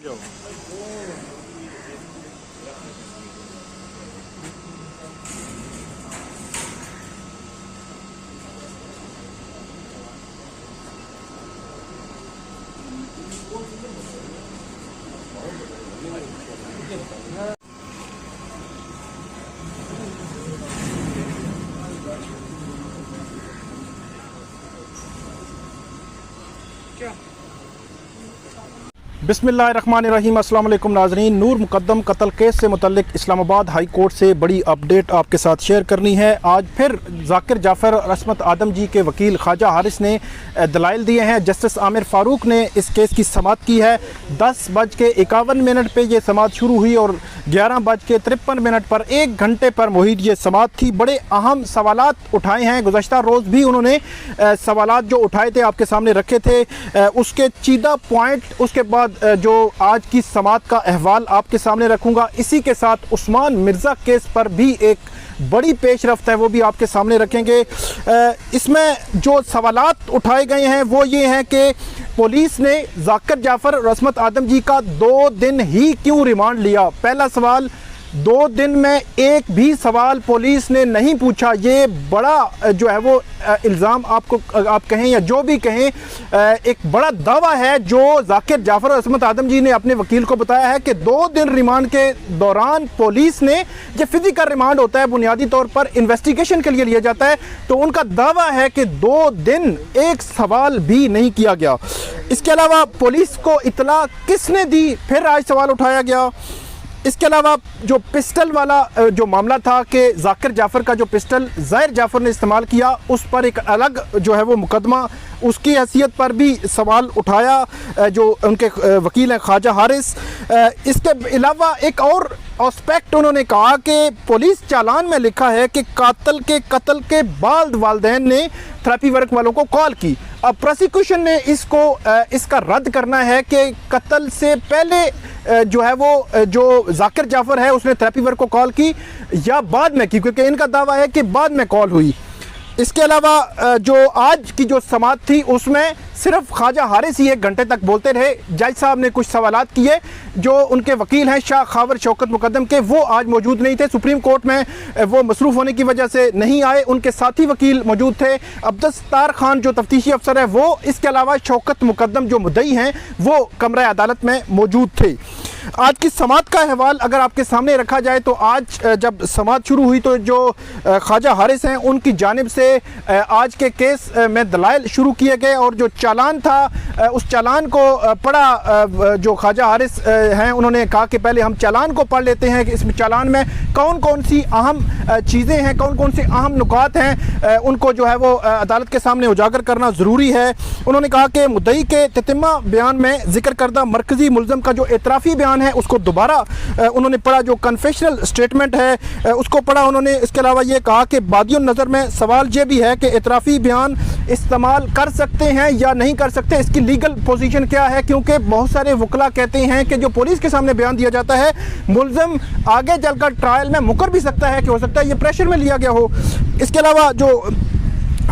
जाओ। क्या बिस्मिल्लाहिर्रहमानिर्रहीम। अस्सलाम वालेकुम नाज़रीन। नूर मुकद्दम कत्ल केस से मुतल्लिक इस्लामाबाद हाई कोर्ट से बड़ी अपडेट आपके साथ शेयर करनी है। आज फिर जाकिर जाफ़र और असमत आदम जी के वकील ख्वाजा हारिस ने दलाइल दिए हैं। जस्टिस आमिर फ़ारूक ने इस केस की समाअत की है। 10:51 पर यह समाअत शुरू हुई और 11:53 पर 1 घंटे पर मुहित ये समाअत थी। बड़े अहम सवालात उठाए हैं। गुज़श्ता रोज़ भी उन्होंने सवालात जो उठाए थे आपके सामने रखे थे, उसके चीदा पॉइंट, उसके बाद जो आज की समाअत का अहवाल आपके सामने रखूंगा। इसी के साथ उस्मान मिर्ज़ा केस पर भी एक बड़ी पेशरफ्त है, वो भी आपके सामने रखेंगे। इसमें जो सवालात उठाए गए हैं वो ये हैं कि पुलिस ने जाकिर जाफ़र और असमत आदम जी का 2 दिन ही क्यों रिमांड लिया। पहला सवाल, 2 दिन में एक भी सवाल पुलिस ने नहीं पूछा। ये बड़ा जो है वो इल्ज़ाम आपको आप कहें या जो भी कहें, एक बड़ा दावा है जो जाकिर जाफ़र और असमत आदम जी ने अपने वकील को बताया है कि 2 दिन रिमांड के दौरान पुलिस ने, जो फिजिकल रिमांड होता है बुनियादी तौर पर इन्वेस्टिगेशन के लिए लिया जाता है, तो उनका दावा है कि 2 दिन एक सवाल भी नहीं किया गया। इसके अलावा पुलिस को इतला किसने दी, फिर आज सवाल उठाया गया। इसके अलावा जो पिस्टल वाला जो मामला था कि जाकिर जाफ़र का जो पिस्टल ज़ाहिर जाफ़र ने इस्तेमाल किया, उस पर एक अलग जो है वो मुकदमा, उसकी हैसियत पर भी सवाल उठाया जो उनके वकील हैं ख्वाजा हारिस। इसके अलावा एक और एस्पेक्ट उन्होंने कहा कि पुलिस चालान में लिखा है कि कातिल के कत्ल के बाद वालिदैन ने थेरेपी वर्क वालों को कॉल की। अब प्रोसिक्यूशन ने इसका रद्द करना है कि कत्ल से पहले जो है वो जो जाकिर जाफ़र है उसने थेरेपी वर्क को कॉल की या बाद में की, क्योंकि इनका दावा है कि बाद में कॉल हुई। इसके अलावा जो आज की जो समाअत थी उसमें सिर्फ ख्वाजा हारिस ही 1 घंटे तक बोलते रहे। जज साहब ने कुछ सवालात किए। जो उनके वकील हैं शाह खावर शौकत मुकद्दम के, वो आज मौजूद नहीं थे, सुप्रीम कोर्ट में वो मसरूफ़ होने की वजह से नहीं आए। उनके साथी वकील मौजूद थे, अब्दुस्तार खान जो तफ्तीशी अफसर है वो, इसके अलावा शौकत मुकद्दम जो मुद्दई हैं वो कमरा अदालत में मौजूद थे। आज की समाअत का अहवाल अगर आपके सामने रखा जाए तो आज जब समाअत शुरू हुई तो जो ख्वाजा हारिस हैं उनकी जानिब से आज के केस में दलाइल शुरू किए गए और जो चालान था उस चालान को पढ़ा। जो ख्वाजा हारिस हैं उन्होंने कहा कि पहले हम चालान को पढ़ लेते हैं कि इस चालान में कौन कौन सी अहम चीज़ें हैं, कौन कौन से अहम नुकात हैं, उनको जो है वो अदालत के सामने उजागर करना ज़रूरी है। उन्होंने कहा कि मुद्दई के ततिम्मा बयान में जिक्र करदा मरकज़ी मुल्ज़म का जो एतराफ़ी बयान है उसको दोबारा उन्होंने पढ़ा। जो कन्फेशनल स्टेटमेंट है उसको पढ़ा उन्होंने। इसके अलावा ये कहा कि बादियों नज़र में सवाल ये भी है कि एतराफ़ी बयान इस्तेमाल कर सकते हैं या नहीं कर सकते, इसकी लीगल पोजीशन क्या है, क्योंकि बहुत सारे वकला कहते हैं कि जो पुलिस के सामने बयान दिया जाता है मुल्ज़म आगे चलकर ट्रायल में मुकर भी सकता है कि हो सकता है ये प्रेशर में लिया गया हो। इसके अलावा जो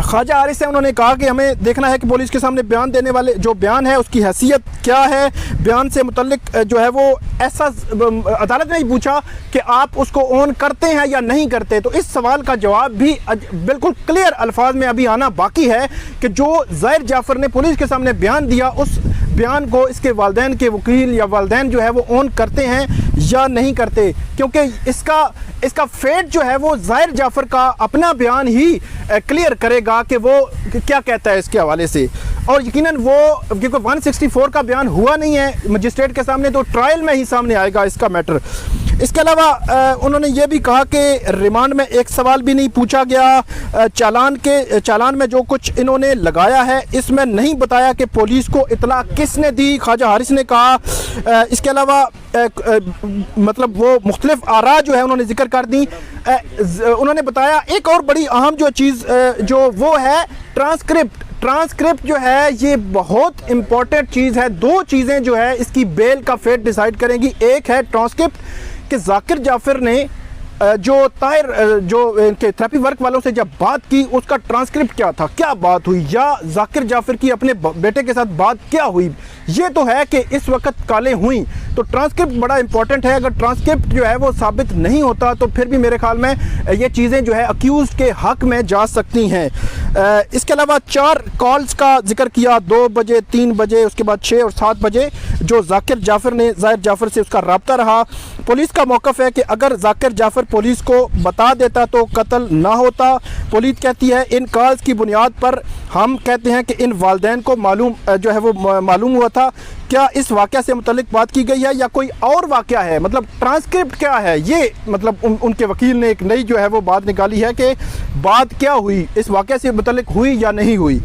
ख्वाजा हारिस है उन्होंने कहा कि हमें देखना है कि पुलिस के सामने बयान देने वाले जो बयान है उसकी हैसियत क्या है, बयान से मुतल्लिक जो है वो ऐसा अदालत ने ही पूछा कि आप उसको ऑन करते हैं या नहीं करते। तो इस सवाल का जवाब भी बिल्कुल क्लियर अल्फाज में अभी आना बाकी है कि जो ज़ाहिर जाफ़र ने पुलिस के सामने बयान दिया उस बयान को इसके वालिदैन के वकील या वालिदैन जो है वो ऑन करते हैं या नहीं करते, क्योंकि इसका फेट जो है वो ज़ाहिर जाफ़र का अपना बयान ही क्लियर करेगा कि वो क्या कहता है इसके हवाले से। और यकीनन वो क्योंकि 164 का बयान हुआ नहीं है मजिस्ट्रेट के सामने, तो ट्रायल में ही सामने आएगा इसका मैटर। इसके अलावा उन्होंने ये भी कहा कि रिमांड में एक सवाल भी नहीं पूछा गया। चालान में जो कुछ इन्होंने लगाया है इसमें नहीं बताया कि पुलिस को इतला किसने दी, ख्वाजा हारिस ने कहा। इसके अलावा मतलब वो मुख्तलिफ आरा जो है उन्होंने जिक्र कर दी। उन्होंने बताया एक और बड़ी अहम जो चीज़ जो वो है ट्रांसक्रिप्ट जो है ये बहुत इंपॉर्टेंट चीज़ है। 2 चीज़ें जो है इसकी बेल का फेट डिसाइड करेंगी। एक है ट्रांसक्रिप्ट कि जाकिर जाफ़र ने जो ताहिर जो इनके थेरेपी वर्क वालों से जब बात की उसका ट्रांसक्रिप्ट क्या था, क्या बात हुई, या जाकिर जाफर की अपने बेटे के साथ बात क्या हुई। ये तो है कि इस वक्त कालें हुई, तो ट्रांसक्रिप्ट बड़ा इंपॉर्टेंट है। अगर ट्रांसक्रिप्ट जो है वो साबित नहीं होता तो फिर भी मेरे ख्याल में ये चीज़ें जो है अक्यूज़ के हक में जा सकती हैं। इसके अलावा 4 कॉल्स का जिक्र किया, 2 बजे, 3 बजे, उसके बाद 6 और 7 बजे, जो जाकिर जाफर ने ज़ाहिर जाफर से उसका रब्ता रहा। पुलिस का मौक़िफ़ है कि अगर जाकिर जाफर पुलिस को बता देता तो कत्ल ना होता। पुलिस कहती है इन कॉल्स की बुनियाद पर हम कहते हैं कि इन वालिदैन को मालूम जो है वो मालूम हुआ था। क्या इस वाक़या से मुतल्लिक बात की गई है या कोई और वाक़या है, मतलब ट्रांसक्रिप्ट क्या है, ये मतलब उनके वकील ने एक नई जो है वो बात निकाली है कि बात क्या हुई, इस वाक़या से मुतल्लिक हुई या नहीं हुई।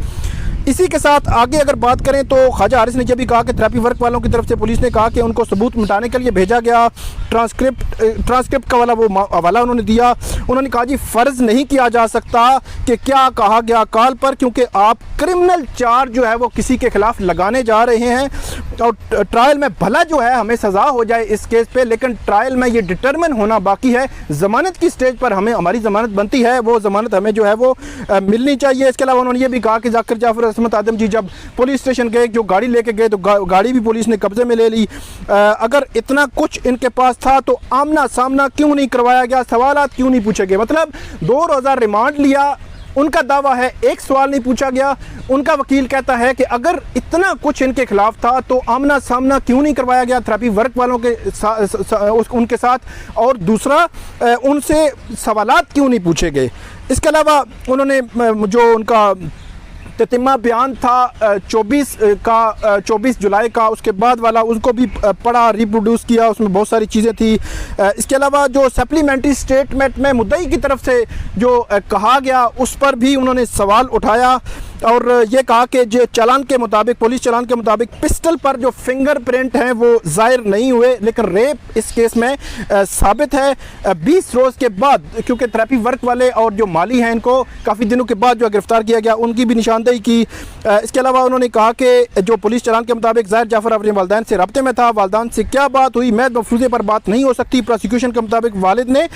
इसी के साथ आगे अगर बात करें तो ख्वाजा हारिस ने जब भी कहा कि थेरेपी वर्क वालों की तरफ से पुलिस ने कहा कि उनको सबूत मिटाने के लिए भेजा गया। ट्रांसक्रिप्ट का वाला वो हवाला उन्होंने दिया। उन्होंने कहा जी फ़र्ज़ नहीं किया जा सकता कि क्या कहा गया कॉल पर, क्योंकि आप क्रिमिनल चार्ज जो है वो किसी के ख़िलाफ़ लगाने जा रहे हैं और ट्रायल में भला जो है हमें सज़ा हो जाए इस केस पे, लेकिन ट्रायल में ये डिटरमिन होना बाकी है। ज़मानत की स्टेज पर हमें हमारी ज़मानत बनती है, वो ज़मानत हमें जो है वो मिलनी चाहिए। इसके अलावा उन्होंने ये भी कहा कि जाकिर जाफर असमत आदम जी जब पुलिस स्टेशन गए, जो गाड़ी लेके गए तो गाड़ी भी पुलिस ने कब्जे में ले ली। अगर इतना कुछ इनके पास था तो आमना सामना क्यों नहीं करवाया गया, सवालात क्यों नहीं पूछे गए। मतलब 2 रोज़ा रिमांड लिया, उनका दावा है एक सवाल नहीं पूछा गया। उनका वकील कहता है कि अगर इतना कुछ इनके खिलाफ था तो आमना सामना क्यों नहीं करवाया गया थेरेपी वर्क वालों के उनके साथ, और दूसरा उनसे सवालात क्यों नहीं पूछे गए। इसके अलावा उन्होंने जो उनका ततिमा बयान था 24 जुलाई का, उसके बाद वाला उसको भी पढ़ा, रिप्रोड्यूस किया, उसमें बहुत सारी चीज़ें थी। इसके अलावा जो सप्लीमेंट्री स्टेटमेंट में मुद्दई की तरफ से जो कहा गया उस पर भी उन्होंने सवाल उठाया और ये कहा कि जो चालान के मुताबिक, पुलिस चालान के मुताबिक पिस्टल पर जो फिंगरप्रिंट हैं वो ज़ाहिर नहीं हुए, लेकिन रेप इस केस में साबित है। 20 रोज़ के बाद, क्योंकि थेरेपी वर्क वाले और जो माली हैं इनको काफ़ी दिनों के बाद जो गिरफ्तार किया गया, उनकी भी निशानदेही की। इसके अलावा उन्होंने कहा कि जो पुलिस चालान के मुताबिक ज़ाहिर जाफर अपने वालिदैन से रब्ते में था, वालिदैन से क्या बात हुई मैं मफरूज़े पर बात नहीं हो सकती। प्रोसिक्यूशन के मुताबिक वालिद ने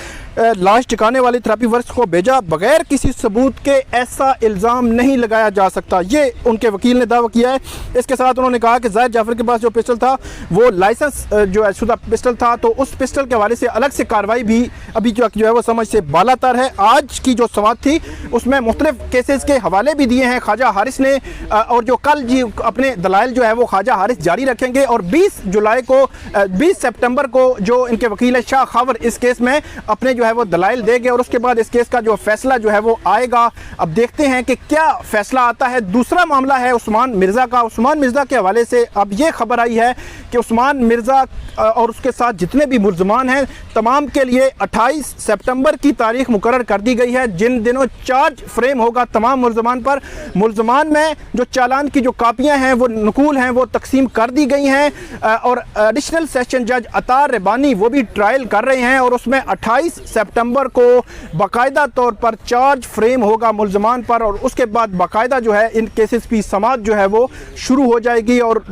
लाश टिकाने वाली थेरेपी वर्क को भेजा, बगैर किसी सबूत के ऐसा इल्ज़ाम नहीं लगाया जा सकता, ये उनके वकील ने दावा किया है। इसके साथ उन्होंने कहा कि ज़ाहिर जाफर के पास जो पिस्टल था वो लाइसेंस जो है शुदा पिस्टल था, तो उस पिस्टल के हवाले से अलग से कार्रवाई भी अभी जो है वो समझ से बालातर है। आज की जो समाअत थी उसमें मुख्तलिफ केसेस के हवाले भी दिए हैं ख्वाजा हारिस ने, और जो कल जी अपने दलाइल जो है वो ख्वाजा हारिस जारी रखेंगे और 20 सितंबर को जो इनके वकील है शाह खावर इस केस में अपने जो है वो दलाइल देंगे और उसके बाद इस केस का जो फैसला जो है वो आएगा। अब देखते हैं कि क्या फैसला आता है। दूसरा मामला है उस्मान मिर्ज़ा का। उस्मान मिर्ज़ा के हवाले से अब ये खबर आई है कि उस्मान मिर्ज़ा और उसके साथ जितने भी मुल्ज़मान हैं तमाम के लिए 28 सितंबर की तारीख मुकर्रर कर दी गई है, जिन दिनों चार्ज फ्रेम होगा तमाम मुल्ज़मान पर। मुल्ज़मान में जो चालान की जो कापियाँ हैं वो नकूल हैं वो तकसीम कर दी गई हैं और एडिशनल सेशन जज अतार रबानी वो भी ट्रायल कर रहे हैं और उसमें 28 सितंबर को बाकायदा तौर पर चार्ज फ्रेम होगा मुल्ज़मान पर और उसके बाद बाकायदा जो है इन केसेस की समाअत जो है वो शुरू हो जाएगी। और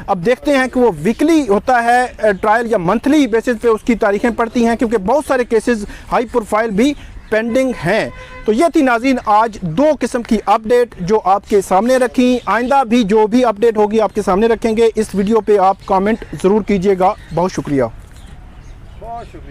अब देखते हैं कि वो वीकली होता है ट्रायल या मंथली बेसिस पे उसकी तारीखें पड़ती हैं, क्योंकि बहुत सारे केसेस हाई प्रोफाइल भी पेंडिंग हैं। तो ये थी नाज़रीन आज 2 किस्म की अपडेट जो आपके सामने रखी। आइंदा भी जो भी अपडेट होगी आपके सामने रखेंगे। इस वीडियो पे आप कमेंट ज़रूर कीजिएगा। बहुत शुक्रिया।